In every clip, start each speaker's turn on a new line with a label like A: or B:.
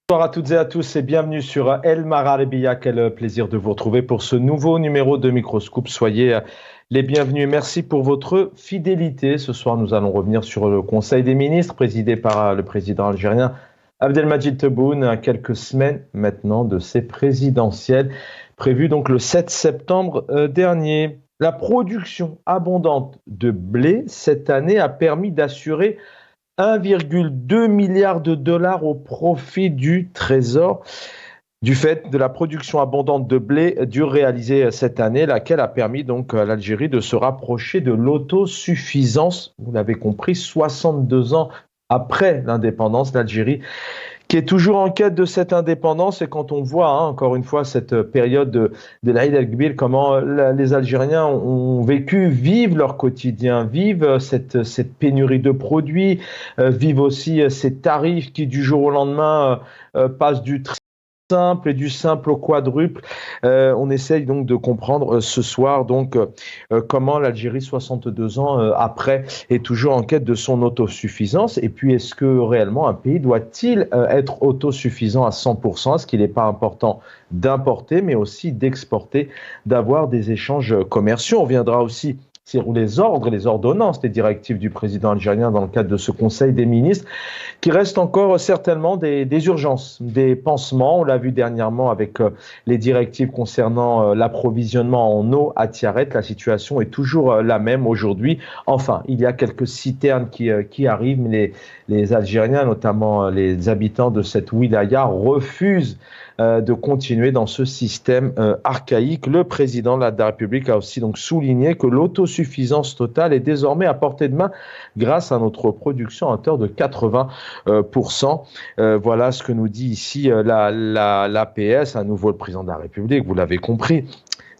A: Bonsoir à toutes et à tous et bienvenue sur El Mararabia. Quel plaisir de vous retrouver pour ce nouveau numéro de Microscope. Soyez les bienvenus. Merci pour votre fidélité. Ce soir, nous allons revenir sur le Conseil des ministres présidé par le président algérien Abdelmadjid Tebboune à quelques semaines maintenant de ses présidentielles prévues donc le 7 septembre dernier. La production abondante de blé cette année a permis d'assurer 1,2 milliard de dollars au profit du Trésor du fait de la production abondante de blé dû réalisée cette année, laquelle a permis donc à l'Algérie de se rapprocher de l'autosuffisance. Vous l'avez compris, 62 ans après l'indépendance, l'Algérie qui est toujours en quête de cette indépendance. Et quand on voit, encore une fois, cette période de l'Aïd el-Kbir, comment les Algériens ont vécu, vivent leur quotidien, vivent cette pénurie de produits, vivent aussi ces tarifs qui, du jour au lendemain, passent du très simple et du simple au quadruple. On essaye donc de comprendre ce soir comment l'Algérie, 62 ans après, est toujours en quête de son autosuffisance. Et puis, est-ce que réellement un pays doit-il être autosuffisant à 100%? Est-ce qu'il n'est pas important d'importer, mais aussi d'exporter, d'avoir des échanges commerciaux? On viendra aussi sur les ordres et les ordonnances, les directives du président algérien dans le cadre de ce Conseil des ministres, qui restent encore certainement des urgences, des pansements. On l'a vu dernièrement avec les directives concernant l'approvisionnement en eau à Tiaret. La situation est toujours la même aujourd'hui. Enfin, il y a quelques citernes qui arrivent, mais les Algériens, notamment les habitants de cette wilaya, refusent de continuer dans ce système archaïque. Le président de la République a aussi donc souligné que l'autosuffisance totale est désormais à portée de main grâce à notre production à hauteur de 80%. Voilà ce que nous dit ici l'APS, à nouveau le président de la République, vous l'avez compris.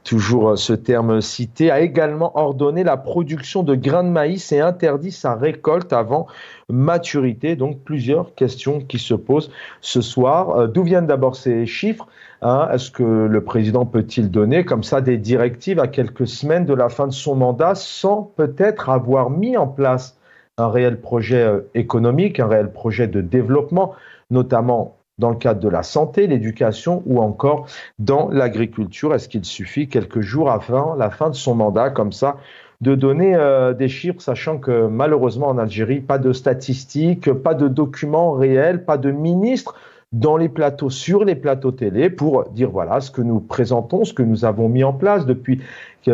A: Toujours ce terme cité, a également ordonné la production de grains de maïs et interdit sa récolte avant maturité. Donc plusieurs questions qui se posent ce soir. D'où viennent d'abord ces chiffres? Est-ce que le président peut-il donner comme ça des directives à quelques semaines de la fin de son mandat sans peut-être avoir mis en place un réel projet économique, un réel projet de développement, notamment dans le cadre de la santé, l'éducation ou encore dans l'agriculture? Est-ce qu'il suffit quelques jours avant la fin de son mandat, comme ça, de donner des chiffres, sachant que malheureusement en Algérie, pas de statistiques, pas de documents réels, pas de ministres dans les plateaux, sur les plateaux télé, pour dire voilà ce que nous présentons, ce que nous avons mis en place depuis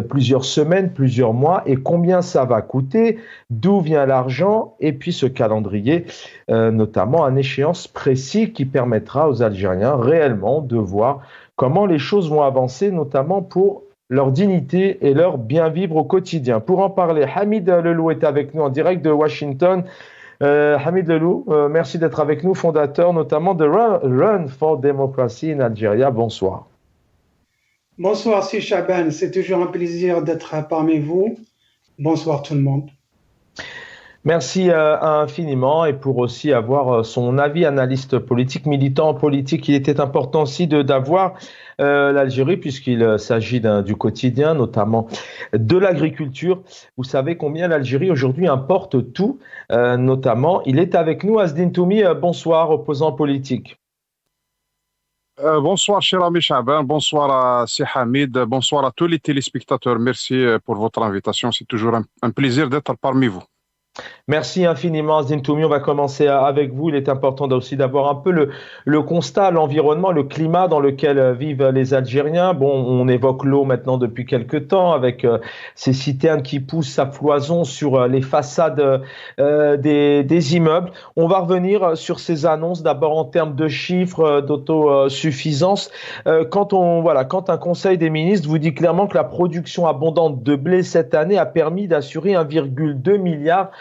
A: plusieurs semaines, plusieurs mois, et combien ça va coûter, d'où vient l'argent, et puis ce calendrier, notamment un échéance précis qui permettra aux Algériens réellement de voir comment les choses vont avancer, notamment pour leur dignité et leur bien vivre au quotidien. Pour en parler, Hamid Lelou est avec nous en direct de Washington. Hamid Lelou, merci d'être avec nous, fondateur notamment de Run for Democracy in Algeria. Bonsoir.
B: Bonsoir, c'est Chaban. C'est toujours un plaisir d'être parmi vous. Bonsoir tout le monde.
A: Merci infiniment, et pour aussi avoir son avis, analyste politique, militant politique, il était important aussi d'avoir l'Algérie, puisqu'il s'agit du quotidien, notamment de l'agriculture. Vous savez combien l'Algérie aujourd'hui importe tout, notamment. Il est avec nous, Asdin Toumi. Bonsoir, opposant politique.
C: Bonsoir, cher ami Chaban. Bonsoir à Si Hamid. Bonsoir à tous les téléspectateurs. Merci pour votre invitation. C'est toujours un plaisir d'être parmi vous.
A: Merci infiniment, Zintoumi. On va commencer avec vous. Il est important aussi d'avoir un peu le constat, l'environnement, le climat dans lequel vivent les Algériens. Bon, on évoque l'eau maintenant depuis quelques temps avec ces citernes qui poussent à foison sur les façades des immeubles. On va revenir sur ces annonces, d'abord en termes de chiffres, d'autosuffisance. Quand un conseil des ministres vous dit clairement que la production abondante de blé cette année a permis d'assurer 1,2 milliard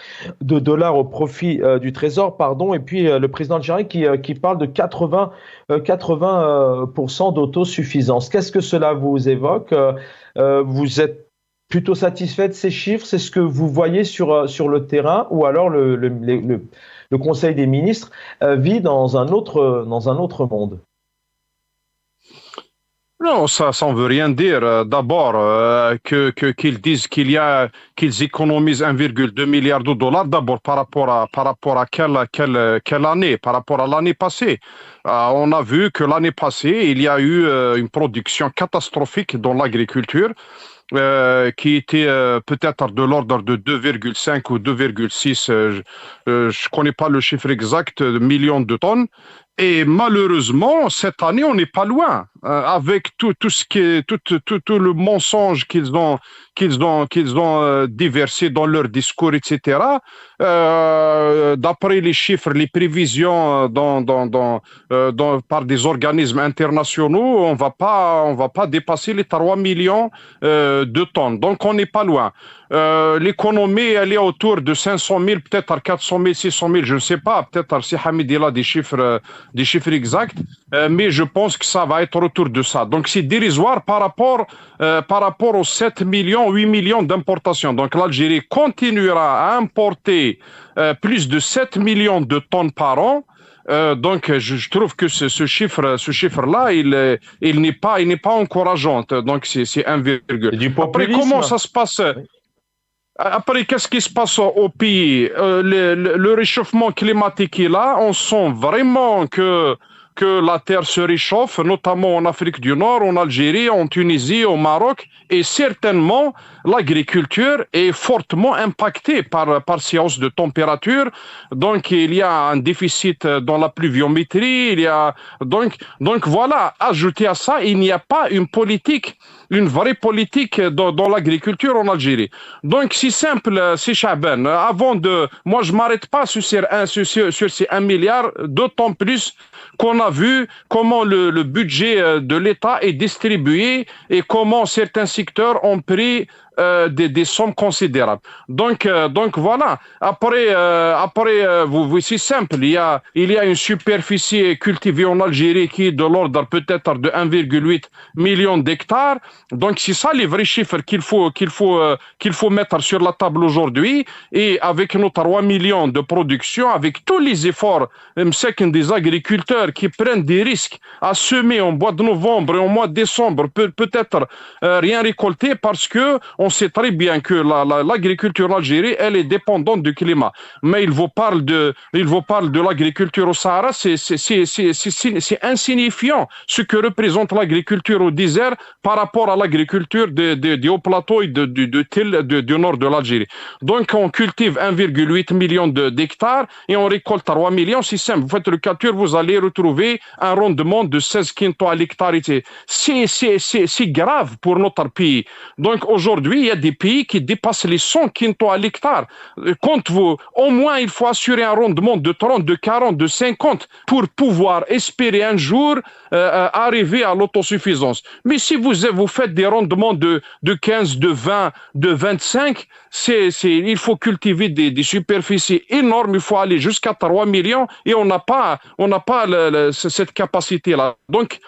A: de dollars au profit du Trésor, pardon, et puis le président algérien qui parle de 80% d'autosuffisance. Qu'est-ce que cela vous évoque? Vous êtes plutôt satisfait de ces chiffres? C'est ce que vous voyez sur le terrain, ou alors le Conseil des ministres vit dans un autre monde?
C: Non, ça ne veut rien dire. D'abord, qu'ils disent qu'ils économisent 1,2 milliard de dollars. D'abord, par rapport à quelle année? Par rapport à l'année passée. On a vu que l'année passée, il y a eu une production catastrophique dans l'agriculture. Qui était peut-être de l'ordre de 2,5 ou 2,6, je ne connais pas le chiffre exact, de millions de tonnes. Et malheureusement, cette année, on n'est pas loin, avec tout ce qui est, tout le mensonge qu'ils ont déversé dans leur discours, etc. D'après les chiffres, les prévisions par des organismes internationaux, on va pas dépasser les 3 millions de tonnes. Donc, on n'est pas loin. L'économie, elle est autour de 500 000, peut-être à 400 000, 600 000, je ne sais pas. Peut-être si Hamid il a des chiffres exacts, mais je pense que ça va être autour de ça. Donc, c'est dérisoire par rapport aux 7 millions, 8 millions d'importations. Donc, l'Algérie continuera à importer plus de 7 millions de tonnes par an. Donc, je trouve que ce chiffre-là, il n'est pas encourageant. Donc, c'est 1,
A: C'est du
C: Après,
A: populisme.
C: comment ça se passe?
A: Oui.
C: Après, qu'est-ce qui se passe au pays? Le réchauffement climatique est là. On sent vraiment que la terre se réchauffe, notamment en Afrique du Nord, en Algérie, en Tunisie, au Maroc. Et certainement, l'agriculture est fortement impactée par ces hausses de température. Donc, il y a un déficit dans la pluviométrie. Donc voilà, ajouté à ça, il n'y a pas une vraie politique dans l'agriculture en Algérie. Donc, c'est simple, c'est Chaban. Moi, je ne m'arrête pas sur ces 1 milliard, d'autant plus qu'on a vu comment le budget de l'État est distribué et comment certains secteurs ont pris des sommes considérables. Donc voilà. Après, c'est simple. Il y a une superficie cultivée en Algérie qui est de l'ordre peut-être de 1,8 million d'hectares. Donc c'est ça les vrais chiffres qu'il faut mettre sur la table aujourd'hui. Et avec nos 3 millions de production, avec tous les efforts des agriculteurs qui prennent des risques à semer en mois de novembre et en mois de décembre, peut-être rien récolter parce que on sait très bien que l'agriculture en Algérie, elle est dépendante du climat. Mais il vous parle de l'agriculture au Sahara, c'est insignifiant ce que représente l'agriculture au désert par rapport à l'agriculture des hauts plateaux et du nord de l'Algérie. Donc, on cultive 1,8 million d'hectares et on récolte 3 millions. C'est simple. Vous faites le calcul, vous allez retrouver un rendement de 16 quintaux à l'hectare. C'est grave pour notre pays. Donc, aujourd'hui, il y a des pays qui dépassent les 100 quintaux à l'hectare. Compte-vous, au moins, il faut assurer un rendement de 30, de 40, de 50 pour pouvoir espérer un jour arriver à l'autosuffisance. Mais si vous faites des rendements de 15, de 20, de 25, il faut cultiver des superficies énormes, il faut aller jusqu'à 3 millions et on n'a pas cette capacité-là. Donc,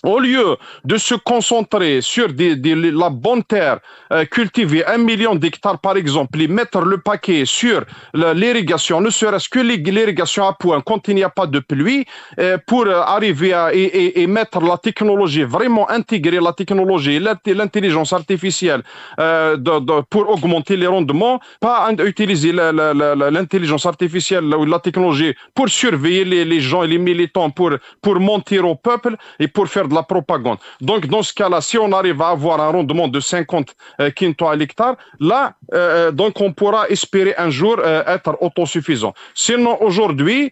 C: au lieu de se concentrer sur la bonne terre, cultiver 1 million d'hectares par exemple, et mettre le paquet sur l'irrigation, ne serait-ce que l'irrigation à point quand il n'y a pas de pluie, pour arriver et mettre la technologie, vraiment intégrer la technologie, l'intelligence artificielle pour augmenter les rendements, pas utiliser l'intelligence artificielle ou la technologie pour surveiller les gens et les militants, pour mentir au peuple et pour faire de la propagande. Donc, dans ce cas-là, si on arrive à avoir un rendement de 50 quintaux à l'hectare, là, donc on pourra espérer un jour être autosuffisant. Sinon, aujourd'hui,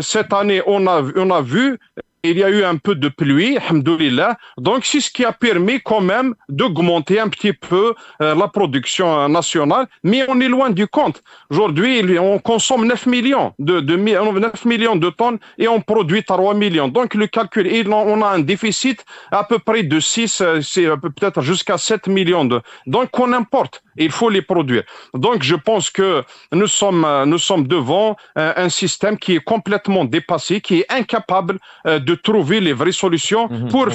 C: cette année, on a vu il y a eu un peu de pluie, alhamdoulilah. Donc, c'est ce qui a permis quand même d'augmenter un petit peu la production nationale. Mais on est loin du compte. Aujourd'hui, on consomme 9 millions de tonnes et on produit 3 millions. Donc, le calcul, on a un déficit à peu près de 6, c'est peut-être jusqu'à 7 millions. Donc, on importe. Il faut les produire. Donc, je pense que nous sommes devant un système qui est complètement dépassé, qui est incapable de trouver les vraies solutions pour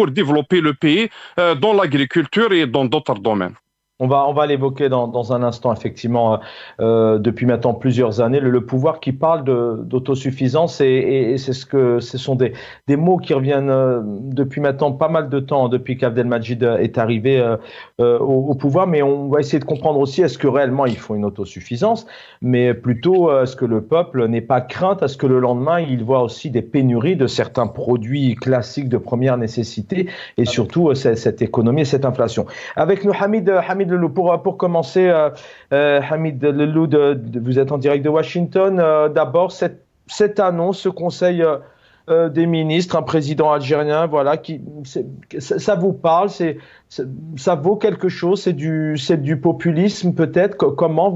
C: développer le pays dans l'agriculture et dans d'autres domaines.
A: On va l'évoquer dans un instant, effectivement, depuis maintenant plusieurs années, le pouvoir qui parle d'autosuffisance et ce sont des mots qui reviennent depuis maintenant pas mal de temps, depuis qu'Abdelmajid est arrivé au pouvoir, mais on va essayer de comprendre aussi, est-ce que réellement il faut une autosuffisance, mais plutôt, est-ce que le peuple n'est pas craint à ce que le lendemain, il voit aussi des pénuries de certains produits classiques de première nécessité et surtout cette économie et cette inflation. Avec nous, Hamid Lelou, pour commencer, Hamid Lelou, vous êtes en direct de Washington. D'abord, cette annonce, ce conseil des ministres, un président algérien, voilà, ça vous parle, ça vaut quelque chose, c'est du populisme peut-être. Comment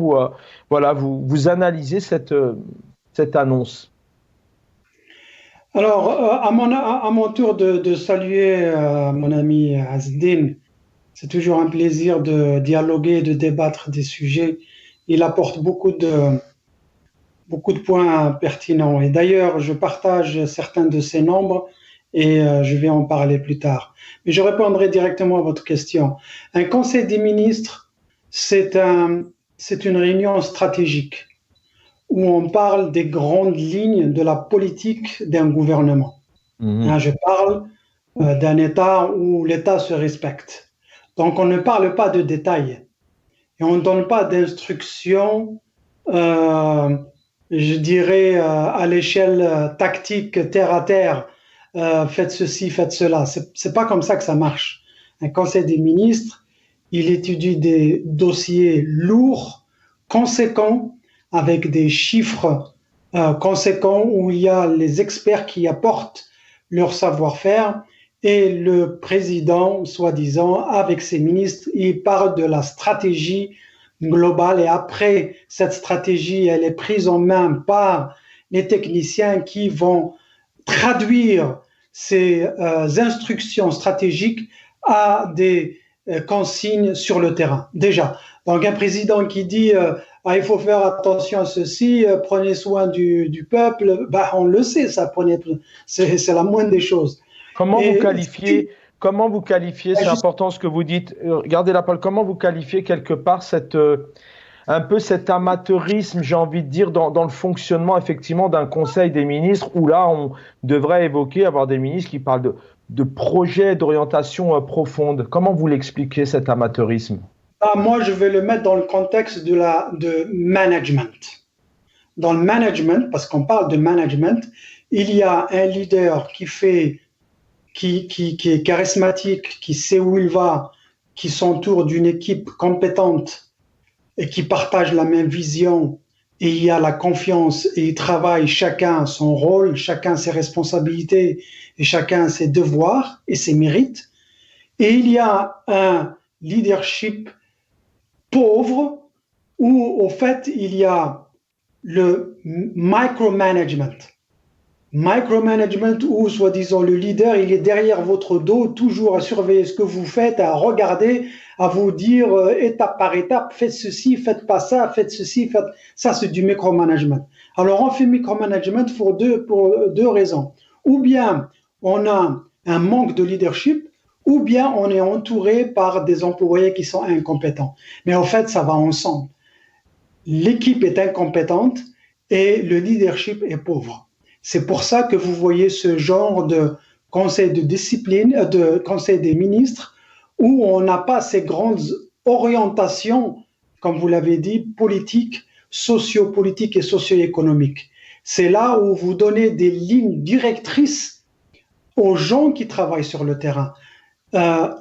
A: vous analysez cette annonce?
B: Alors, à mon tour de saluer mon ami Azdin. C'est toujours un plaisir de dialoguer, de débattre des sujets. Il apporte beaucoup de points pertinents. Et d'ailleurs, je partage certains de ces nombres et je vais en parler plus tard. Mais je répondrai directement à votre question. Un conseil des ministres, c'est une réunion stratégique où on parle des grandes lignes de la politique d'un gouvernement. Je parle d'un État où l'État se respecte. Donc, on ne parle pas de détails et on ne donne pas d'instructions, je dirais, à l'échelle tactique, terre à terre, faites ceci, faites cela. C'est pas comme ça que ça marche. Un conseil des ministres, il étudie des dossiers lourds, conséquents, avec des chiffres conséquents où il y a les experts qui apportent leur savoir-faire. Et le président, soi-disant, avec ses ministres, il parle de la stratégie globale et après, cette stratégie, elle est prise en main par les techniciens qui vont traduire ces instructions stratégiques à des consignes sur le terrain. Déjà, donc un président qui dit il faut faire attention à ceci, prenez soin du peuple, on le sait, c'est la moindre des choses.
A: Comment vous qualifiez, c'est important ce que vous dites, gardez la parole, comment vous qualifiez quelque part un peu cet amateurisme, j'ai envie de dire, dans le fonctionnement effectivement d'un conseil des ministres, où là on devrait avoir des ministres qui parlent de projets d'orientation profonde. Comment vous l'expliquez, cet amateurisme?
B: Moi, je vais le mettre dans le contexte de management. Dans le management, parce qu'on parle de management, il y a un leader qui est charismatique, qui sait où il va, qui s'entoure d'une équipe compétente et qui partage la même vision, et il y a la confiance et il travaille chacun son rôle, chacun ses responsabilités et chacun ses devoirs et ses mérites. Et il y a un leadership pauvre où, au fait, il y a le micromanagement. Micromanagement où, soi-disant, le leader, il est derrière votre dos, toujours à surveiller ce que vous faites, à regarder, à vous dire étape par étape, faites ceci, faites pas ça, faites ceci, faites... Ça, c'est du micromanagement. Alors, on fait micromanagement pour deux raisons. Ou bien, on a un manque de leadership, ou bien on est entouré par des employés qui sont incompétents. Mais en fait, ça va ensemble. L'équipe est incompétente et le leadership est pauvre. C'est pour ça que vous voyez ce genre de conseil de discipline, de conseil des ministres, où on n'a pas ces grandes orientations, comme vous l'avez dit, politiques, sociopolitiques et socio-économiques. C'est là où vous donnez des lignes directrices aux gens qui travaillent sur le terrain.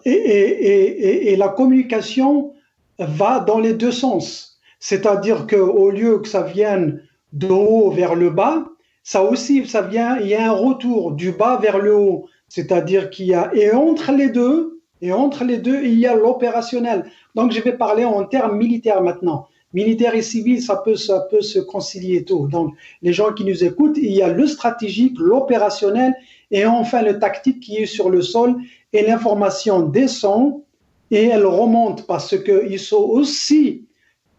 B: Et la communication va dans les deux sens. C'est-à-dire qu'au lieu que ça vienne de haut vers le bas, il y a un retour du bas vers le haut. C'est-à-dire qu'il y a, et entre les deux, il y a l'opérationnel. Donc, je vais parler en termes militaires maintenant. Militaire et civil, ça peut se concilier tôt. Donc, les gens qui nous écoutent, il y a le stratégique, l'opérationnel, et enfin le tactique qui est sur le sol, et l'information descend, et elle remonte parce qu'il faut aussi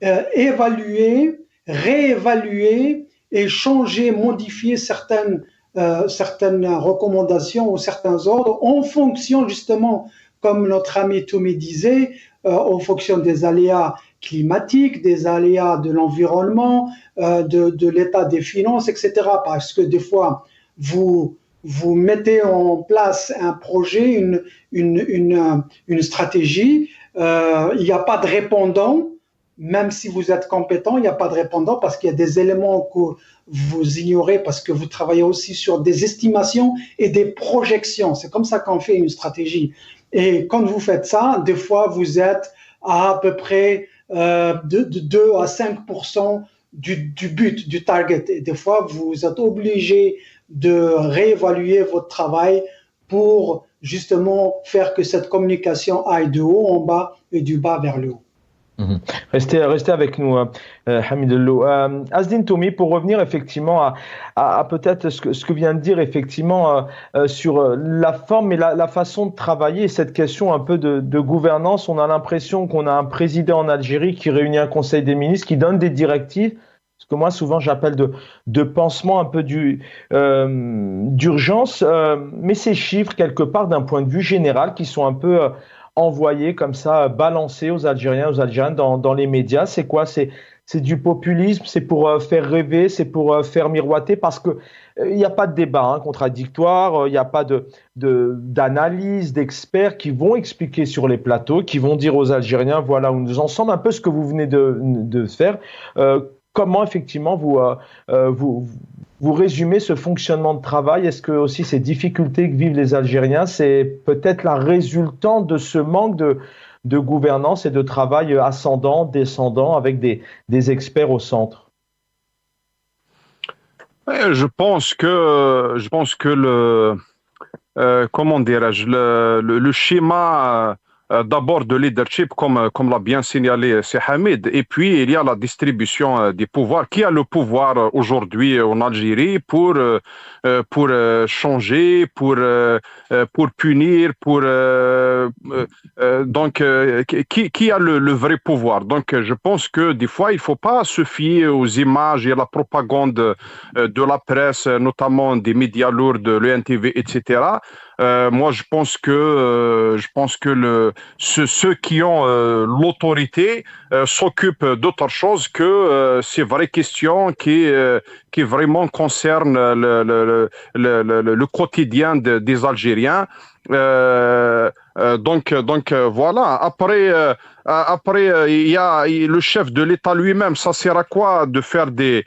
B: évaluer, réévaluer, et changer, modifier certaines recommandations ou certains ordres en fonction justement, comme notre ami Toumi disait, en fonction des aléas climatiques, des aléas de l'environnement, de l'état des finances, etc. Parce que des fois, vous mettez en place un projet, une stratégie, il n'y a pas de répondant, même si vous êtes compétent, il n'y a pas de répondant parce qu'il y a des éléments que vous ignorez parce que vous travaillez aussi sur des estimations et des projections. C'est comme ça qu'on fait une stratégie. Et quand vous faites ça, des fois, vous êtes à peu près de 2 à 5% du but, du target. Et des fois, vous êtes obligé de réévaluer votre travail pour justement faire que cette communication aille de haut en bas et du bas vers le haut.
A: Restez avec nous, Hamidou. Asdine Toumi, pour revenir effectivement à peut-être ce que vient de dire effectivement sur la forme et la façon de travailler, cette question un peu de gouvernance. On a l'impression qu'on a un président en Algérie qui réunit un conseil des ministres, qui donne des directives, ce que moi souvent j'appelle de pansement, un peu d'urgence, mais ces chiffres quelque part d'un point de vue général qui sont un peu envoyés comme ça, balancés aux Algériens, aux Algériennes dans les médias. C'est quoi? C'est du populisme, c'est pour faire rêver, c'est pour faire miroiter, parce que il n'y a pas de débat contradictoire, il n'y a pas d'analyse, d'experts qui vont expliquer sur les plateaux, qui vont dire aux Algériens, voilà où nous en sommes, un peu ce que vous venez de faire. Comment effectivement vous résumez ce fonctionnement de travail? Est-ce que aussi ces difficultés que vivent les Algériens, c'est peut-être la résultante de ce manque de gouvernance et de travail ascendant, descendant, avec des experts au centre?
C: Je pense que comment dirais-je, le schéma d'abord de leadership, comme l'a bien signalé c'est Hamid, et puis il y a la distribution des pouvoirs. Qui a le pouvoir aujourd'hui en Algérie pour changer, pour punir, donc qui a le vrai pouvoir? Donc je pense que des fois il faut pas se fier aux images et à la propagande de la presse, notamment des médias lourds, de l'ENTV, etc. Moi, je pense que ceux qui ont l'autorité s'occupent d'autre chose que ces vraies questions qui vraiment concernent le quotidien des Algériens. Donc voilà. Après, il y a le chef de l'État lui-même. Ça sert à quoi de faire des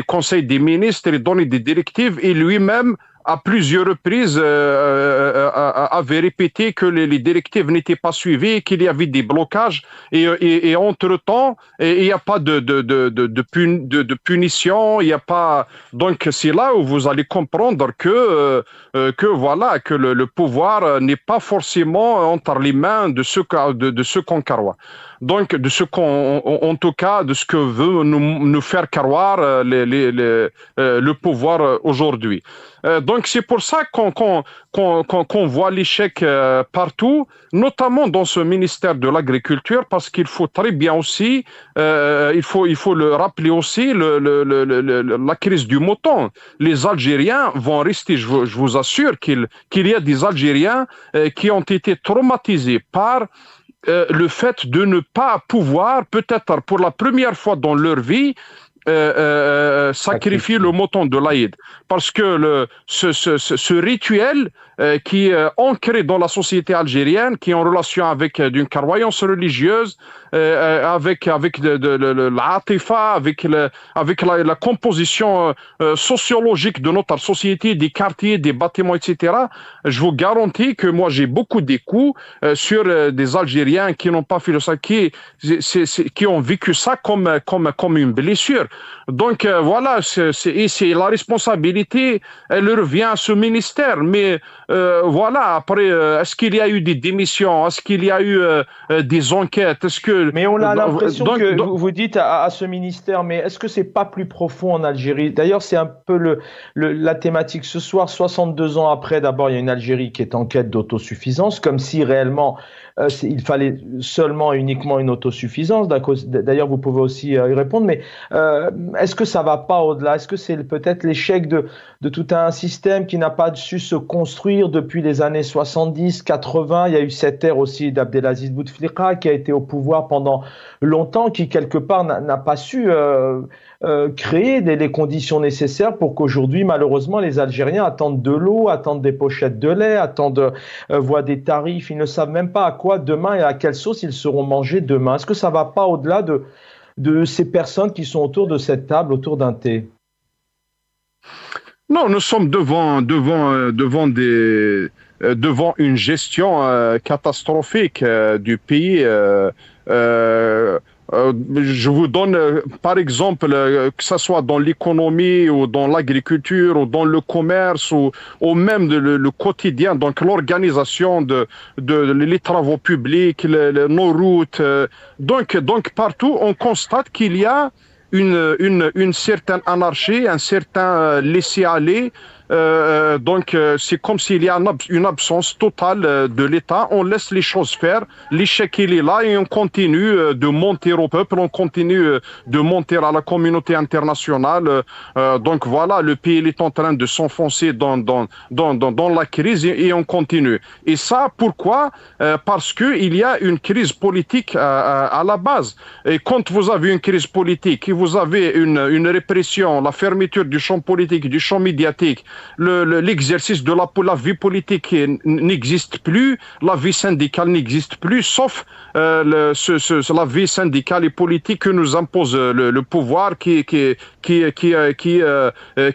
C: conseils des ministres et donner des directives, et lui-même à plusieurs reprises avait répété que les directives n'étaient pas suivies, qu'il y avait des blocages, et entre-temps, il n'y a pas de punition, il n'y a pas. Donc c'est là où vous allez comprendre que voilà, que le pouvoir n'est pas forcément entre les mains de ceux qu'on carroie. Donc, en tout cas, de ce que veut nous faire croire le pouvoir aujourd'hui. Donc, c'est pour ça qu'on voit l'échec partout, notamment dans ce ministère de l'Agriculture, parce qu'il faut très bien aussi, il faut le rappeler aussi, la crise du mouton. Les Algériens vont rester, je vous assure qu'il y a des Algériens qui ont été traumatisés par le fait de ne pas pouvoir, peut-être pour la première fois dans leur vie, sacrifier le mouton de l'Aïd. Parce que ce rituel qui est ancré dans la société algérienne, qui est en relation avec d'une croyance religieuse, avec l'atifa, avec la composition sociologique de notre société, des quartiers, des bâtiments, etc. Je vous garantis que moi j'ai beaucoup d'échos sur des Algériens qui n'ont pas fait ça, qui ont vécu ça comme une blessure. Donc voilà, c'est la responsabilité, elle revient à ce ministère. Mais voilà, après, est-ce qu'il y a eu des démissions? Est-ce qu'il y a eu des enquêtes?
A: Mais on a l'impression que vous dites à ce ministère, mais est-ce que c'est pas plus profond en Algérie? D'ailleurs, c'est un peu la thématique ce soir, 62 ans après. D'abord, il y a une Algérie qui est en quête d'autosuffisance, comme si réellement il fallait seulement et uniquement une autosuffisance. D'ailleurs, vous pouvez aussi y répondre, mais est-ce que ça va pas au-delà? Est-ce que c'est peut-être l'échec de tout un système qui n'a pas su se construire depuis les années 70, 80? Il y a eu cette ère aussi d'Abdelaziz Bouteflika qui a été au pouvoir pendant longtemps, qui quelque part n'a pas su créer les conditions nécessaires pour qu'aujourd'hui, malheureusement, les Algériens attendent de l'eau, attendent des pochettes de lait, attendent, voient des tarifs. Ils ne savent même pas à quoi demain et à quelle sauce ils seront mangés demain. Est-ce que ça ne va pas au-delà de ces personnes qui sont autour de cette table, autour d'un thé?
C: Non, nous sommes devant une gestion catastrophique du pays. Je vous donne, par exemple, que ce soit dans l'économie ou dans l'agriculture ou dans le commerce ou même le quotidien, donc l'organisation les travaux publics, nos routes. Donc partout, on constate qu'il y a une certaine anarchie, un certain laisser-aller. C'est comme s'il y a une absence totale de l'État. On laisse les choses faire. L'échec, il est là et on continue de mentir au peuple, on continue de mentir à la communauté internationale. Donc voilà, le pays il est en train de s'enfoncer dans la crise et on continue. Et ça, pourquoi? Parce qu'il y a une crise politique à la base. Et quand vous avez une crise politique et vous avez une répression, la fermeture du champ politique, du champ médiatique, l'exercice de la vie politique n'existe plus, la vie syndicale n'existe plus, sauf la vie syndicale et politique que nous impose le pouvoir qui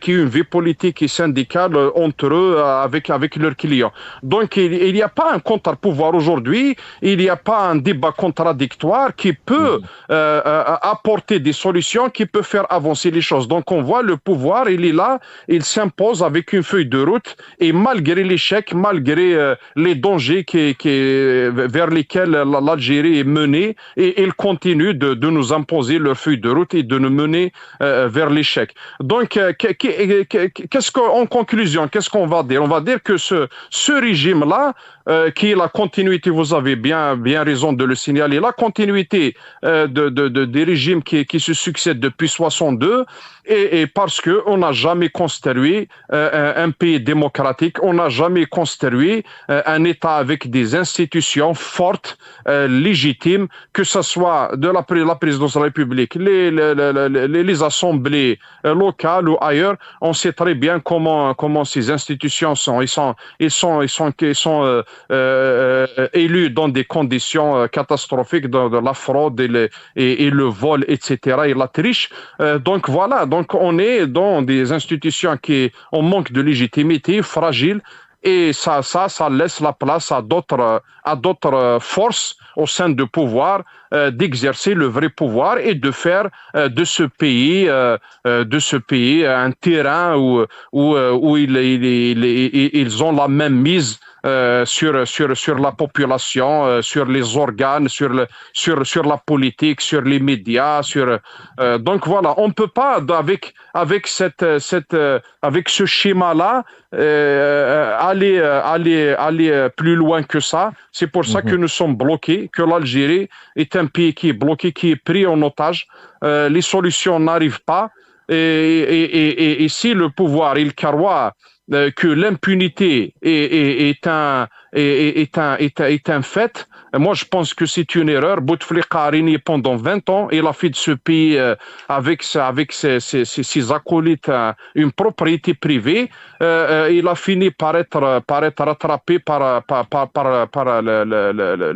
C: une vie politique et syndicale entre eux avec leurs clients. Donc il n'y a pas un contre-pouvoir aujourd'hui, il n'y a pas un débat contradictoire qui peut apporter des solutions, qui peut faire avancer les choses. Donc on voit le pouvoir, il est là, il s'impose avec une feuille de route et malgré l'échec, malgré les dangers vers lesquels l'Algérie est menée, et il continue de nous imposer leur feuille de route et de nous mener vers l'échec. Donc en conclusion, qu'est-ce qu'on va dire? On va dire que ce régime-là, qui est la continuité, vous avez bien raison de le signaler, la continuité des régimes qui se succèdent depuis 62, et parce qu'on n'a jamais construit un pays démocratique, on n'a jamais construit un État avec des institutions fortes, légitimes, que ce soit de la présidence de la République, les assemblées locales ou ailleurs. On sait très bien comment ces institutions sont. Ils sont élus dans des conditions catastrophiques, de la fraude et le vol, etc., et la triche. Donc voilà, donc on est dans des institutions qui ont manque de légitimité, fragiles, et ça laisse la place à d'autres forces au sein du pouvoir d'exercer le vrai pouvoir et de faire de ce pays un terrain où ils ont la même mise sur la population, sur les organes, sur la politique, sur les médias, donc voilà, on peut pas avec ce schéma-là aller plus loin que ça. C'est pour ça que nous sommes bloqués, que l'Algérie est un pays qui est bloqué, qui est pris en otage. Les solutions n'arrivent pas. Et si le pouvoir, il croit que l'impunité est un fait, moi je pense que c'est une erreur. Bouteflika a régné pendant 20 ans, il a fait de ce pays avec ses acolytes une propriété privée. Il a fini par être rattrapé par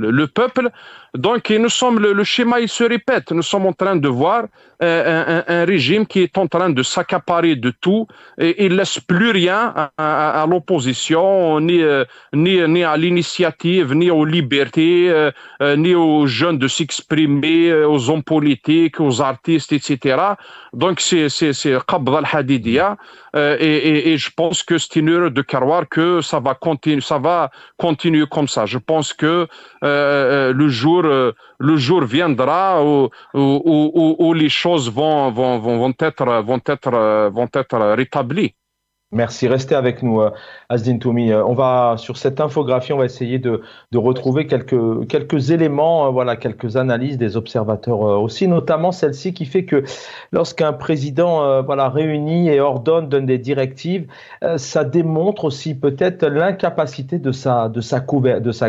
C: le peuple. Donc le schéma il se répète. Nous sommes en train de voir un régime qui est en train de s'accaparer de tout, et il laisse plus rien à l'opposition, ni à l'initiative, ni aux libertés, ni aux jeunes de s'exprimer, aux hommes politiques, aux artistes, etc. Donc c'est Qabda al-Hadidia, et je pense que c'est une erreur de croire que ça va continuer comme ça. Je pense que le jour viendra où les choses vont être rétablies.
A: Merci, restez avec nous, Asdin Toumi. On va, sur cette infographie, on va essayer de retrouver quelques éléments, voilà, quelques analyses des observateurs aussi, notamment celle-ci qui fait que lorsqu'un président voilà, réunit et ordonne, donne des directives, ça démontre aussi peut-être l'incapacité de sa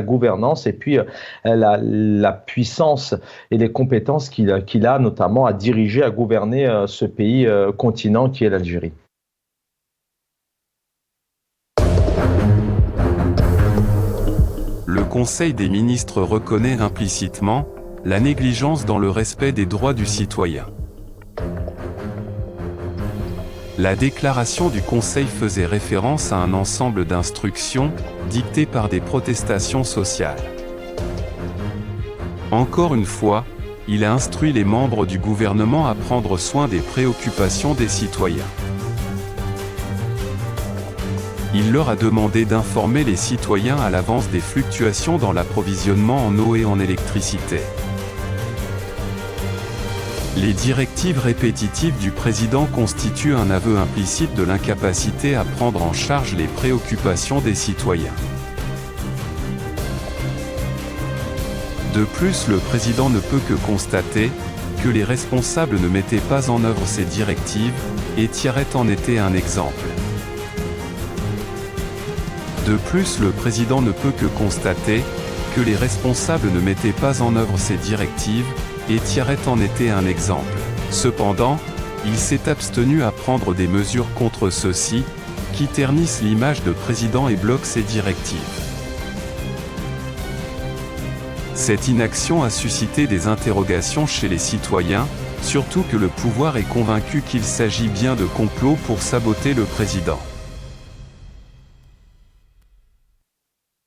A: gouvernance et puis la puissance et les compétences qu'il a, notamment à diriger, à gouverner ce pays continent qui est l'Algérie.
D: Le Conseil des ministres reconnaît implicitement la négligence dans le respect des droits du citoyen. La déclaration du Conseil faisait référence à un ensemble d'instructions dictées par des protestations sociales. Encore une fois, il a instruit les membres du gouvernement à prendre soin des préoccupations des citoyens. Il leur a demandé d'informer les citoyens à l'avance des fluctuations dans l'approvisionnement en eau et en électricité. Les directives répétitives du président constituent un aveu implicite de l'incapacité à prendre en charge les préoccupations des citoyens. De plus, le président ne peut que constater que les responsables ne mettaient pas en œuvre ces directives, et Tiaret en était un exemple. De plus, le président ne peut que constater que les responsables ne mettaient pas en œuvre ces directives, et Tiaret en était un exemple. Cependant, il s'est abstenu à prendre des mesures contre ceux-ci, qui ternissent l'image de président et bloquent ces directives. Cette inaction a suscité des interrogations chez les citoyens, surtout que le pouvoir est convaincu qu'il s'agit bien de complot pour saboter le président.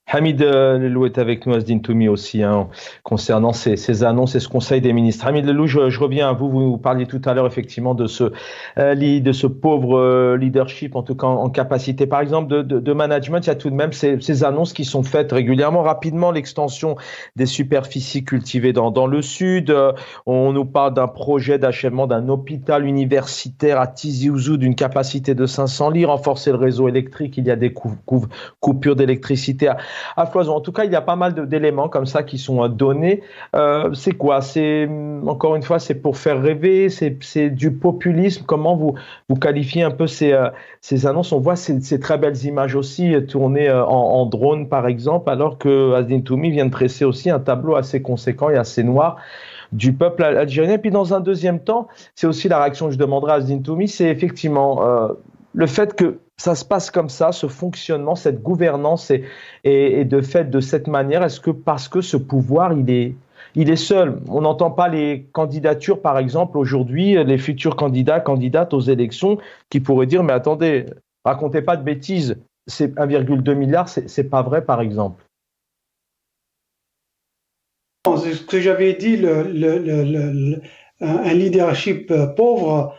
A: Hamid Lelou est avec nous, Asdin Toumi aussi, concernant ces annonces et ce Conseil des ministres. Hamid Lelou, je reviens à vous. Vous parliez tout à l'heure effectivement de ce pauvre leadership, en tout cas en capacité, par exemple, de management. Il y a tout de même ces annonces qui sont faites régulièrement, rapidement, l'extension des superficies cultivées dans le sud. On nous parle d'un projet d'achèvement d'un hôpital universitaire à Tizi Ouzou d'une capacité de 500 lits, renforcer le réseau électrique. Il y a des coupures d'électricité à foison. En tout cas, il y a pas mal d'éléments comme ça qui sont donnés. C'est quoi? Encore une fois, c'est pour faire rêver, c'est du populisme. Comment vous qualifiez un peu ces annonces? On voit ces très belles images aussi tournées en drone, par exemple, alors que Asdin Toumi vient de dresser aussi un tableau assez conséquent et assez noir du peuple algérien. Et puis, dans un deuxième temps, c'est aussi la réaction que je demanderai à Asdin Toumi, c'est effectivement le fait que ça se passe comme ça, ce fonctionnement, cette gouvernance et de fait de cette manière, est-ce que parce que ce pouvoir, il est seul? On n'entend pas les candidatures, par exemple, aujourd'hui, les futurs candidates aux élections qui pourraient dire, mais attendez, racontez pas de bêtises, c'est 1,2 milliard, c'est pas vrai, par exemple.
B: Ce que j'avais dit, un leadership pauvre,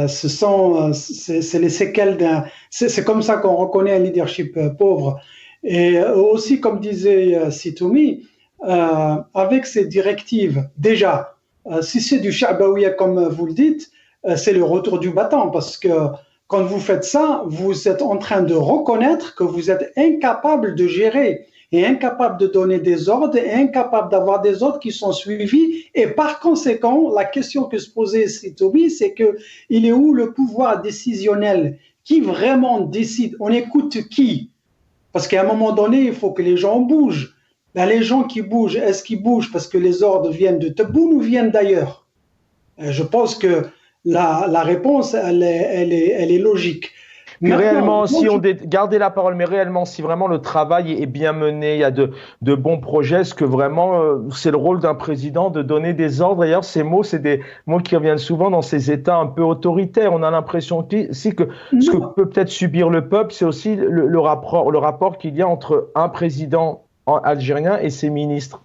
B: c'est les séquelles c'est comme ça qu'on reconnaît un leadership pauvre. Et aussi, comme disait Sitoumi, avec ces directives, déjà, si c'est du Sha'bawiya comme vous le dites, c'est le retour du bâton, parce que quand vous faites ça, vous êtes en train de reconnaître que vous êtes incapable de gérer et incapable de donner des ordres et incapable d'avoir des ordres qui sont suivis. Et par conséquent, la question que se posait Sitoumi, c'est que il est où le pouvoir décisionnel? Qui vraiment décide? On écoute qui? Parce qu'à un moment donné, il faut que les gens bougent. Ben, les gens qui bougent, est-ce qu'ils bougent parce que les ordres viennent de Tebboune ou viennent d'ailleurs? Je pense que la réponse, elle est logique.
A: Mais réellement, si on gardait la parole, mais réellement, si vraiment le travail est bien mené, il y a de bons projets, est-ce que vraiment c'est le rôle d'un président de donner des ordres? D'ailleurs, ces mots, c'est des mots qui reviennent souvent dans ces États un peu autoritaires. On a l'impression aussi que ce que peut peut-être subir le peuple, c'est aussi le rapport qu'il y a entre un président algérien et ses ministres.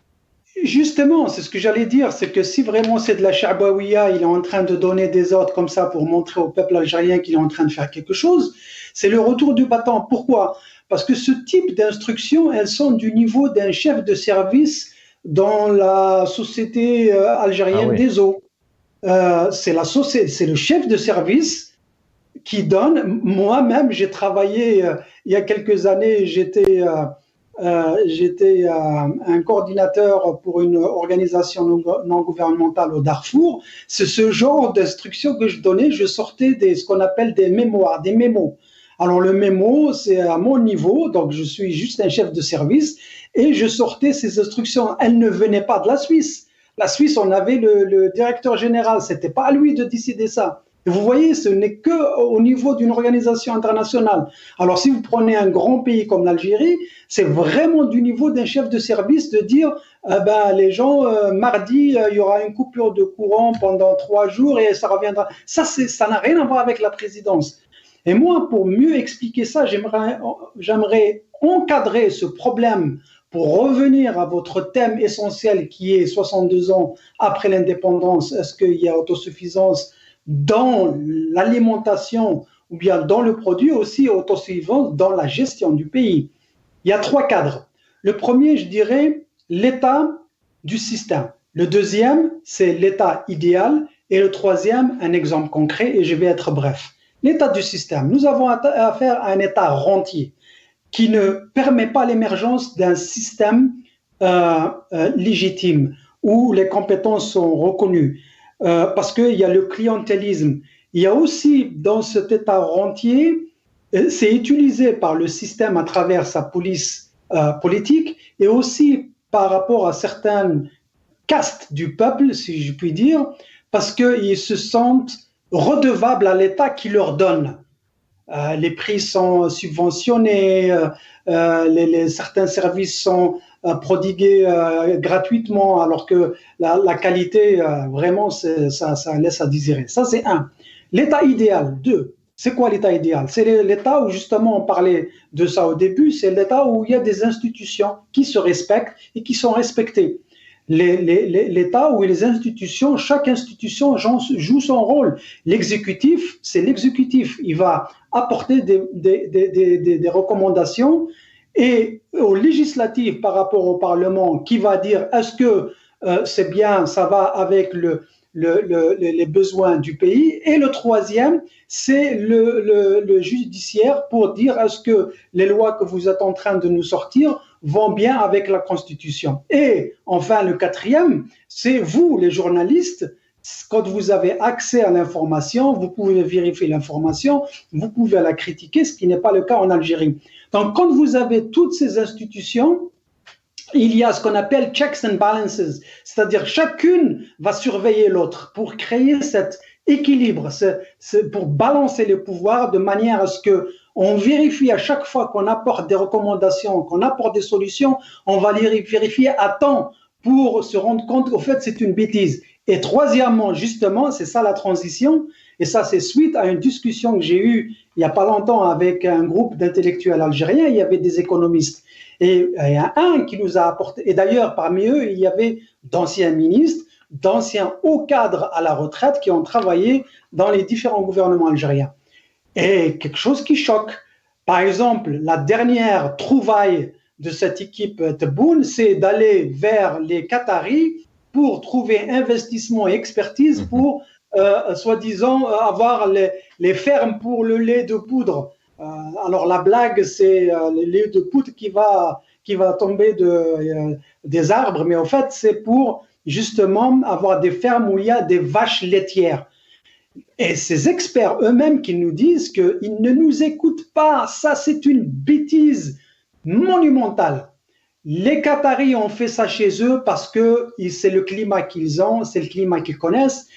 B: Justement, c'est ce que j'allais dire, c'est que si vraiment c'est de la Sha'bawiya, il est en train de donner des ordres comme ça pour montrer au peuple algérien qu'il est en train de faire quelque chose, c'est le retour du bâton. Pourquoi? Parce que ce type d'instructions, elles sont du niveau d'un chef de service dans la société algérienne des eaux. C'est le chef de service qui donne. Moi-même, j'ai travaillé il y a quelques années, j'étais un coordinateur pour une organisation non gouvernementale au Darfour. C'est ce genre d'instructions que je donnais. Je sortais ce qu'on appelle des mémoires, des mémos. Alors le mémo, c'est à mon niveau, donc je suis juste un chef de service, et je sortais ces instructions. Elles ne venaient pas de la Suisse. La Suisse, on avait le directeur général, c'était pas à lui de décider ça. Et vous voyez, ce n'est qu'au niveau d'une organisation internationale. Alors si vous prenez un grand pays comme l'Algérie, c'est vraiment du niveau d'un chef de service de dire les gens, mardi, il y aura une coupure de courant pendant 3 jours et ça reviendra. Ça n'a rien à voir avec la présidence. Et moi, pour mieux expliquer ça, j'aimerais encadrer ce problème pour revenir à votre thème essentiel qui est 62 ans après l'indépendance. Est-ce qu'il y a autosuffisance dans l'alimentation ou bien dans le produit, aussi autosuffisance dans la gestion du pays? Il y a 3 cadres. Le premier, je dirais, l'état du système. Le deuxième, c'est l'état idéal. Et le troisième, un exemple concret, et je vais être bref. L'état du système. Nous avons affaire à un état rentier qui ne permet pas l'émergence d'un système légitime où les compétences sont reconnues. Parce qu'il y a le clientélisme. Il y a aussi dans cet état rentier, c'est utilisé par le système à travers sa police politique et aussi par rapport à certaines castes du peuple, si je puis dire, parce qu'ils se sentent redevables à l'État qui leur donne. Les prix sont subventionnés, certains services sont prodigués gratuitement, alors que la qualité, vraiment, ça laisse à désirer. Ça, c'est un. L'état idéal, 2. C'est quoi l'état idéal? C'est l'état où, justement, on parlait de ça au début, c'est l'état où il y a des institutions qui se respectent et qui sont respectées. L'état où les institutions, chaque institution joue son rôle. L'exécutif, c'est l'exécutif. Il va apporter des recommandations et au législatif par rapport au Parlement qui va dire est-ce que c'est bien, ça va avec les besoins du pays. Et le troisième, c'est le judiciaire pour dire est-ce que les lois que vous êtes en train de nous sortir vont bien avec la Constitution. Et enfin, le quatrième, c'est vous, les journalistes, quand vous avez accès à l'information, vous pouvez vérifier l'information, vous pouvez la critiquer, ce qui n'est pas le cas en Algérie. Donc, quand vous avez toutes ces institutions, il y a ce qu'on appelle checks and balances, c'est-à-dire chacune va surveiller l'autre pour créer cet équilibre, pour balancer les pouvoirs de manière à ce que on vérifie à chaque fois qu'on apporte des recommandations, qu'on apporte des solutions, on va les vérifier à temps pour se rendre compte qu'au fait c'est une bêtise. Et troisièmement, justement, c'est ça la transition, et ça c'est suite à une discussion que j'ai eue il n'y a pas longtemps avec un groupe d'intellectuels algériens, il y avait des économistes. Et il y a un qui nous a apporté, et d'ailleurs parmi eux, il y avait d'anciens ministres, d'anciens hauts cadres à la retraite qui ont travaillé dans les différents gouvernements algériens. Et quelque chose qui choque. Par exemple, la dernière trouvaille de cette équipe Tebboune, c'est d'aller vers les Qataris pour trouver investissement et expertise pour, soi-disant, avoir les fermes pour le lait de poudre. Alors la blague, c'est le lait de poudre qui va tomber des arbres, mais en fait, c'est pour justement avoir des fermes où il y a des vaches laitières. Et ces experts eux-mêmes qui nous disent qu'ils ne nous écoutent pas, ça c'est une bêtise monumentale. Les Qataris ont fait ça chez eux parce que c'est le climat qu'ils ont, c'est le climat qu'ils connaissent.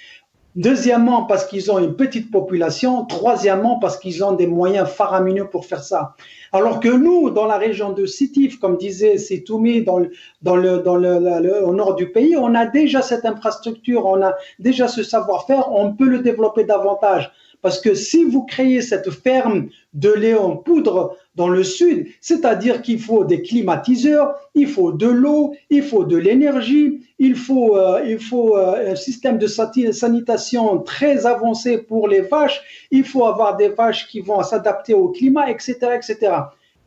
B: Deuxièmement, parce qu'ils ont une petite population. Troisièmement, parce qu'ils ont des moyens faramineux pour faire ça. Alors que nous, dans la région de Sétif, comme disait Setoumi, au nord du pays, on a déjà cette infrastructure, on a déjà ce savoir-faire, on peut le développer davantage. Parce que si vous créez cette ferme de lait en poudre dans le sud, c'est-à-dire qu'il faut des climatiseurs, il faut de l'eau, il faut de l'énergie, il faut un système de sanitation très avancé pour les vaches, il faut avoir des vaches qui vont s'adapter au climat, etc., etc.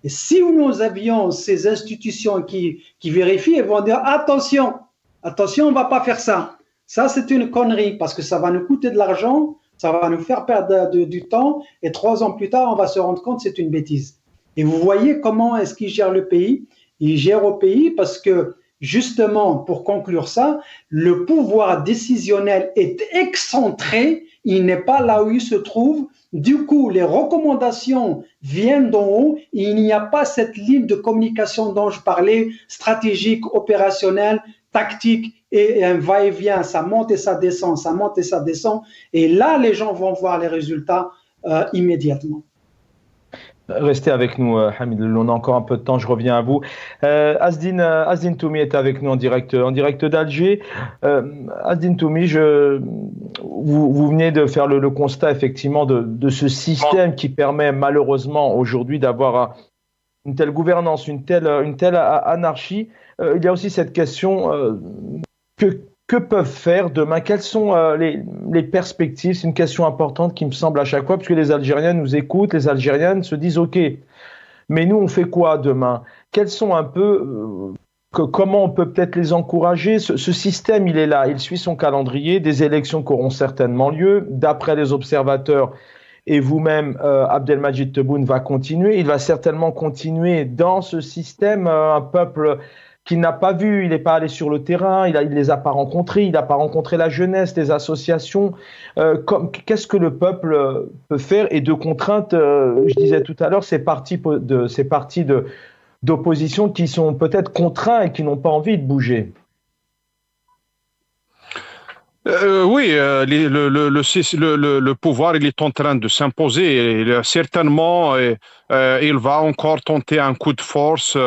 B: Et si nous avions ces institutions qui vérifient, elles vont dire attention, on ne va pas faire ça. Ça, c'est une connerie parce que ça va nous coûter de l'argent. Ça va nous faire perdre du temps et 3 ans plus tard, on va se rendre compte que c'est une bêtise. Et vous voyez comment est-ce qu'il gère le pays? Il gère au pays parce que, justement, pour conclure ça, le pouvoir décisionnel est excentré, il n'est pas là où il se trouve. Du coup, les recommandations viennent d'en haut. Il n'y a pas cette ligne de communication dont je parlais, stratégique, opérationnelle, tactique, et un va-et-vient, ça monte et ça descend, ça monte et ça descend. Et là, les gens vont voir les résultats immédiatement.
A: Restez avec nous, Hamid. On a encore un peu de temps, je reviens à vous. Asdine Toumi est avec nous en direct d'Alger. Asdine Toumi, vous venez de faire le constat effectivement de ce système qui permet malheureusement aujourd'hui d'avoir une telle gouvernance, une telle anarchie. Il y a aussi cette question que peuvent faire demain? Quelles sont les perspectives? C'est une question importante qui me semble à chaque fois, parce que les Algériens nous écoutent, les Algériennes se disent « Ok, mais nous, on fait quoi demain ?» Quels sont un peu... comment on peut peut-être les encourager? Ce système, il est là, il suit son calendrier, des élections qui auront certainement lieu. D'après les observateurs, et vous-même, Abdelmadjid Tebboune va continuer. Il va certainement continuer dans ce système, un peuple qu'il n'a pas vu, il n'est pas allé sur le terrain, il ne les a pas rencontrés, il n'a pas rencontré la jeunesse, les associations. Qu'est-ce que le peuple peut faire? Et de contraintes, je disais tout à l'heure, ces partis d'opposition qui sont peut-être contraints et qui n'ont pas envie de bouger.
C: Oui, le pouvoir, il est en train de s'imposer. Certainement, il va encore tenter un coup de force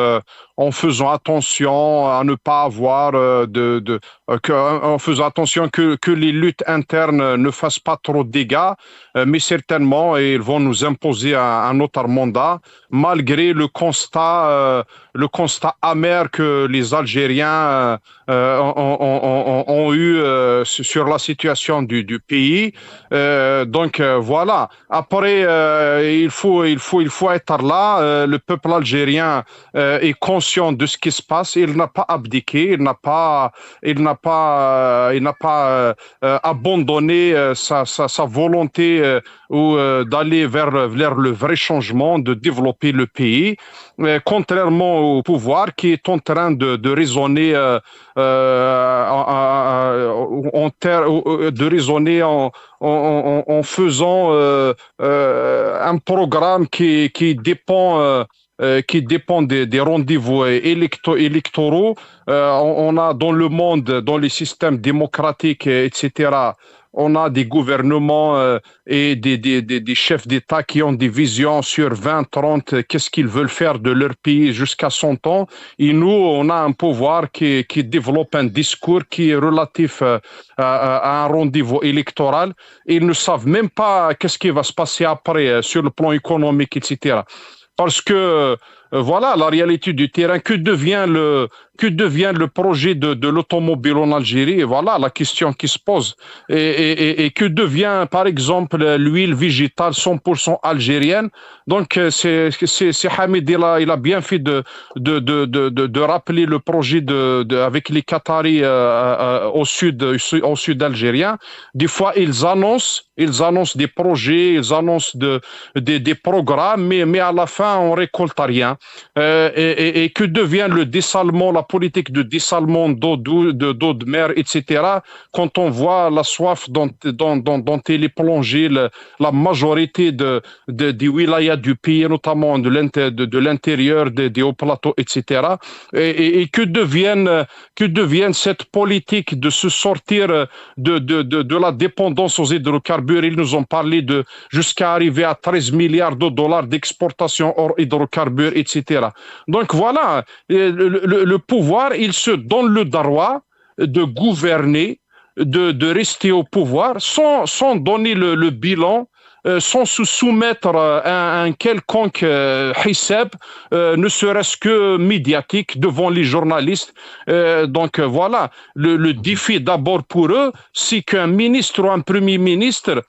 C: en faisant attention à ne pas avoir en faisant attention que les luttes internes ne fassent pas trop de dégâts. Mais certainement, ils vont nous imposer un autre mandat, malgré le constat amer que les Algériens ont eu sur la situation du pays. Donc voilà. Après, il faut être là. Le peuple algérien est conscient de ce qui se passe. Il n'a pas abdiqué. Il n'a pas abandonné sa volonté d'aller vers le vrai changement, de développer le pays, contrairement au pouvoir qui est en train de raisonner en faisant un programme qui dépend des rendez-vous électoraux. On a dans le monde, dans les systèmes démocratiques, etc., on a des gouvernements et des chefs d'État qui ont des visions sur 20, 30, qu'est-ce qu'ils veulent faire de leur pays jusqu'à 100 ans. Et nous, on a un pouvoir qui développe un discours qui est relatif à un rendez-vous électoral. Ils ne savent même pas qu'est-ce qui va se passer après sur le plan économique, etc. Parce que voilà la réalité du terrain. Que devient le projet de l'automobile en Algérie? Et voilà la question qui se pose. Et que devient, par exemple, l'huile végétale 100% algérienne? Donc, c'est Hamid, il a bien fait de rappeler le projet avec les Qataris au sud algérien. Des fois, ils annoncent des projets, ils annoncent des programmes, mais à la fin, on récolte rien. Et que devient le dessalement, la politique de dessalement d'eau de mer, etc., quand on voit la soif dont elle est plongée la majorité des wilayas du pays, notamment de l'intérieur, des hauts plateaux, etc. Et que devienne cette politique de se sortir de la dépendance aux hydrocarbures? Ils nous ont parlé jusqu'à arriver à 13 milliards de dollars d'exportation hors hydrocarbures, etc. Donc voilà, le pouvoir, il se donne le droit de gouverner, de rester au pouvoir sans donner le bilan, sans se soumettre à un quelconque hissab, ne serait-ce que médiatique devant les journalistes. Donc voilà, le défi d'abord pour eux, c'est qu'un ministre ou un premier ministre,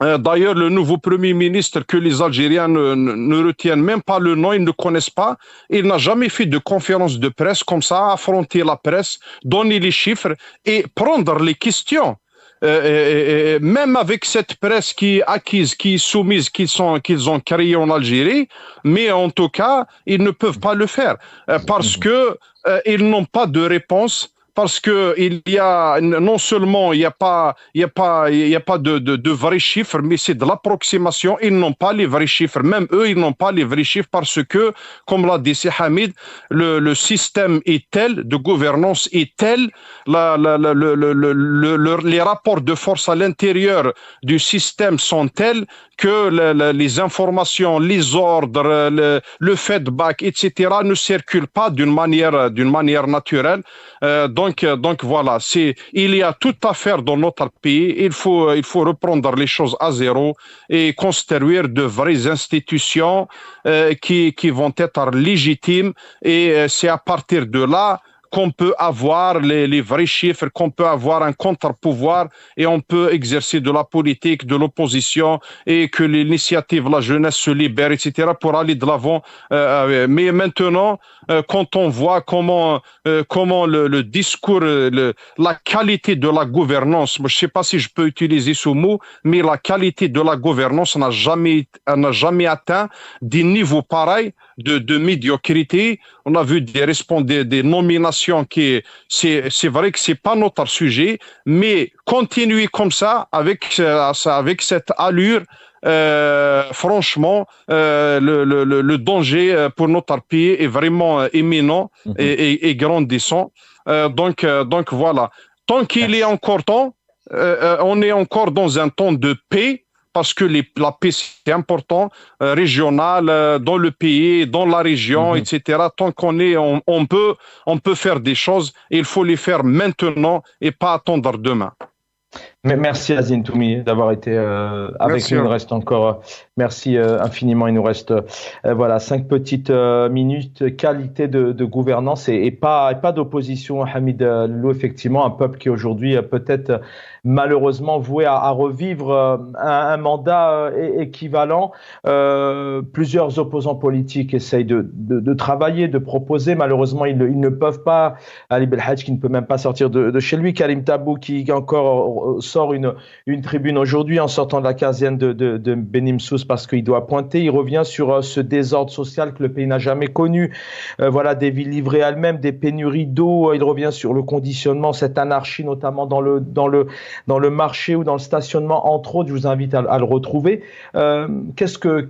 C: d'ailleurs, le nouveau Premier ministre que les Algériens ne retiennent même pas le nom, ils ne connaissent pas. Il n'a jamais fait de conférence de presse comme ça, affronter la presse, donner les chiffres et prendre les questions. même avec cette presse qui est acquise, qui est soumise, qu'ils ont créée en Algérie, mais en tout cas, ils ne peuvent pas le faire parce que ils n'ont pas de réponse. Parce que il y a non seulement il y a pas de vrais chiffres, mais c'est de l'approximation. Ils n'ont pas les vrais chiffres. Même eux, ils n'ont pas les vrais chiffres parce que, comme l'a dit Si Hamid, le système est tel, de gouvernance est tel, les rapports de force à l'intérieur du système sont tels que les informations, les ordres, le feedback, etc. ne circulent pas d'une manière naturelle. Donc voilà, il y a tout à faire dans notre pays. Il faut reprendre les choses à zéro et construire de vraies institutions qui vont être légitimes. Et c'est à partir de là qu'on peut avoir les vrais chiffres, qu'on peut avoir un contre-pouvoir et on peut exercer de la politique, de l'opposition et que l'initiative, la jeunesse se libère, etc. pour aller de l'avant. Mais maintenant, quand on voit comment le discours, la qualité de la gouvernance, je ne sais pas si je peux utiliser ce mot, mais la qualité de la gouvernance n'a jamais atteint des niveaux pareils de médiocrité. On a vu des nominations c'est vrai que c'est pas notre sujet, mais continuer comme ça avec cette allure, franchement, le danger pour notre pays est vraiment imminent et grandissant. Donc voilà. Tant qu'il est encore temps, on est encore dans un temps de paix. Parce que la paix, c'est important, régional, dans le pays, dans la région, etc. Tant qu'on est, on peut faire des choses. Et il faut les faire maintenant et pas attendre demain.
A: Merci Azine Toumi d'avoir été avec nous. Il nous reste encore, merci infiniment. Il nous reste 5 petites minutes. Qualité de gouvernance et pas d'opposition. Hamid Lelou, effectivement, un peuple qui aujourd'hui peut-être malheureusement voué à revivre un mandat équivalent. Plusieurs opposants politiques essayent de travailler, de proposer. Malheureusement, ils ne peuvent pas. Ali Belhadj qui ne peut même pas sortir de chez lui. Karim Tabou qui encore sort une tribune aujourd'hui en sortant de la caserne de Benimsous parce qu'il doit pointer. Il revient sur ce désordre social que le pays n'a jamais connu. Des villes livrées à elles-mêmes, des pénuries d'eau. Il revient sur le conditionnement, cette anarchie notamment dans le marché ou dans le stationnement, entre autres. Je vous invite à le retrouver. Qu'est-ce que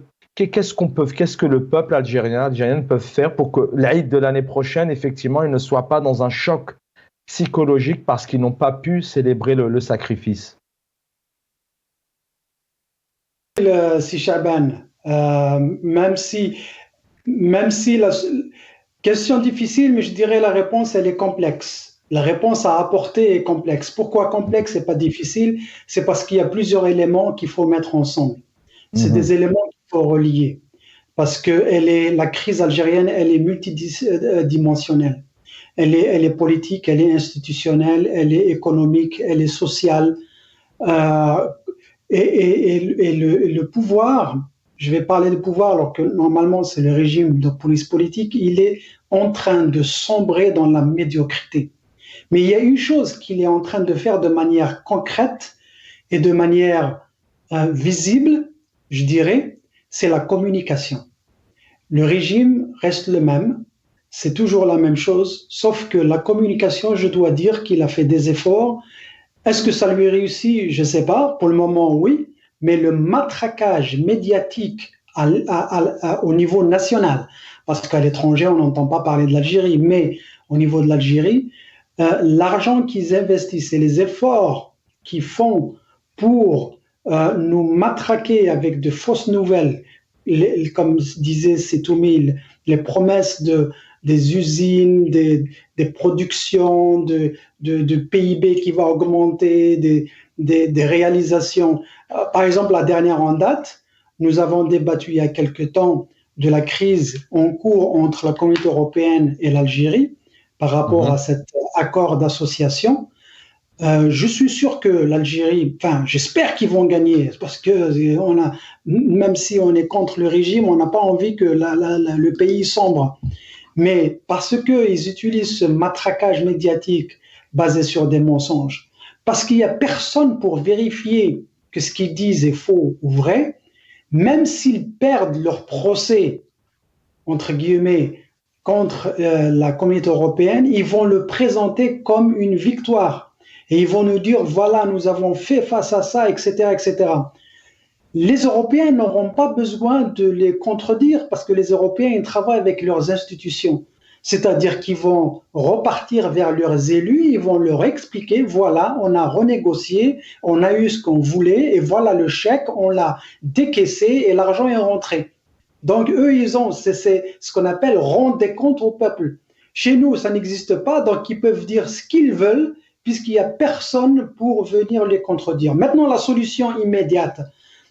A: le peuple algérien peut faire pour que l'Aïd de l'année prochaine, effectivement, il ne soit pas dans un choc psychologique parce qu'ils n'ont pas pu célébrer le sacrifice?
B: Si Chaban, même si la question difficile, mais je dirais la réponse, elle est complexe. La réponse à apporter est complexe. Pourquoi complexe et pas difficile? C'est parce qu'il y a plusieurs éléments qu'il faut mettre ensemble. C'est des éléments qu'il faut relier. Parce que la crise algérienne, elle est multidimensionnelle. Elle est politique, elle est institutionnelle, elle est économique, elle est sociale. Et le pouvoir, je vais parler de pouvoir alors que normalement c'est le régime de police politique, il est en train de sombrer dans la médiocrité. Mais il y a une chose qu'il est en train de faire de manière concrète et de manière visible, je dirais, c'est la communication. Le régime reste le même, c'est toujours la même chose, sauf que la communication, je dois dire qu'il a fait des efforts. Est-ce que ça lui réussit? Je ne sais pas. Pour le moment, oui. Mais le matraquage médiatique au niveau national, parce qu'à l'étranger, on n'entend pas parler de l'Algérie, mais au niveau de l'Algérie, l'argent qu'ils investissent et les efforts qu'ils font pour nous matraquer avec de fausses nouvelles, comme disait Setoumi, les promesses des usines, des productions, de PIB qui va augmenter, des réalisations. Par exemple, la dernière en date, nous avons débattu il y a quelque temps de la crise en cours entre la Communauté européenne et l'Algérie par rapport à cet accord d'association. Je suis sûr que l'Algérie, j'espère qu'ils vont gagner, parce que même si on est contre le régime, on n'a pas envie que le pays sombre. Mais parce qu'ils utilisent ce matraquage médiatique basé sur des mensonges, parce qu'il n'y a personne pour vérifier que ce qu'ils disent est faux ou vrai, même s'ils perdent leur procès, entre guillemets, contre la communauté européenne, ils vont le présenter comme une victoire. Et ils vont nous dire, voilà, nous avons fait face à ça, etc., etc. Les Européens n'auront pas besoin de les contredire parce que les Européens, ils travaillent avec leurs institutions. C'est-à-dire qu'ils vont repartir vers leurs élus, ils vont leur expliquer, voilà, on a renégocié, on a eu ce qu'on voulait, et voilà le chèque, on l'a décaissé et l'argent est rentré. Donc eux, ils ont, c'est ce qu'on appelle rendre des comptes au peuple. Chez nous, ça n'existe pas, donc ils peuvent dire ce qu'ils veulent, puisqu'il n'y a personne pour venir les contredire. Maintenant, la solution immédiate.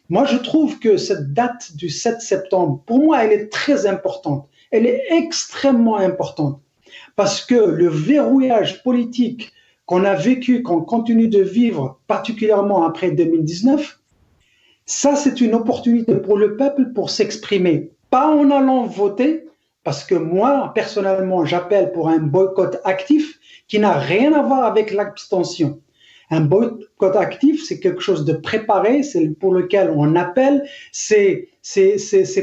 B: Moi, je trouve que cette date du 7 septembre, pour moi, elle est très importante. Elle est extrêmement importante parce que le verrouillage politique qu'on a vécu, qu'on continue de vivre, particulièrement après 2019, ça, c'est une opportunité pour le peuple pour s'exprimer. Pas en allant voter, parce que moi, personnellement, j'appelle pour un boycott actif qui n'a rien à voir avec l'abstention. Un boycott actif, c'est quelque chose de préparé, c'est pour lequel on appelle, c'est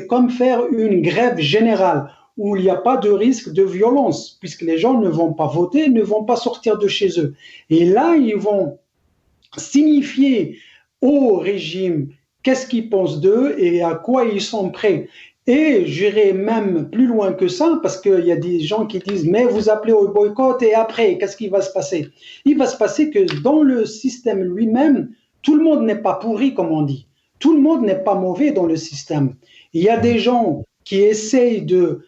B: comme faire une grève générale où il n'y a pas de risque de violence, puisque les gens ne vont pas voter, ne vont pas sortir de chez eux. Et là, ils vont signifier au régime qu'est-ce qu'ils pensent d'eux et à quoi ils sont prêts. Et j'irai même plus loin que ça, parce qu'il y a des gens qui disent « mais vous appelez au boycott et après, qu'est-ce qui va se passer ?» Il va se passer que dans le système lui-même, tout le monde n'est pas pourri, comme on dit. Tout le monde n'est pas mauvais dans le système. Il y a des gens qui essayent de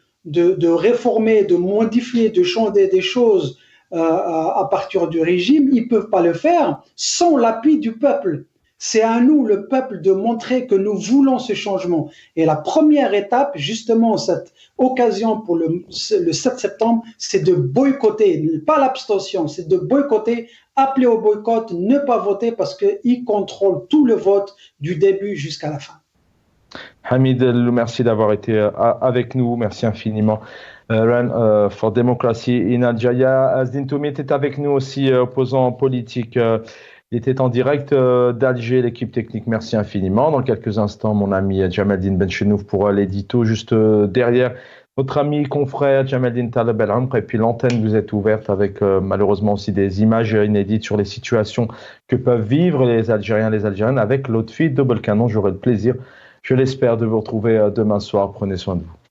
B: réformer, de modifier, de changer des choses à partir du régime. Ils ne peuvent pas le faire sans l'appui du peuple. C'est à nous, le peuple, de montrer que nous voulons ce changement. Et la première étape, justement, cette occasion pour le 7 septembre, c'est de boycotter, pas l'abstention, c'est de boycotter, appeler au boycott, ne pas voter parce qu'ils contrôlent tout le vote du début jusqu'à la fin.
A: Hamid Ellou, merci d'avoir été avec nous, merci infiniment. Run for Democracy in Algeria. Azdin Toumi était avec nous aussi, opposant politique. Il était en direct d'Alger, l'équipe technique, merci infiniment. Dans quelques instants, mon ami Jamaldine Benchenouf pour l'édito juste derrière notre ami confrère Jamaldine Taleb El Amr. Et puis l'antenne vous est ouverte avec malheureusement aussi des images inédites sur les situations que peuvent vivre les Algériens, les Algériennes avec Lotfi Double Canon. J'aurai le plaisir, je l'espère, de vous retrouver demain soir. Prenez soin de vous.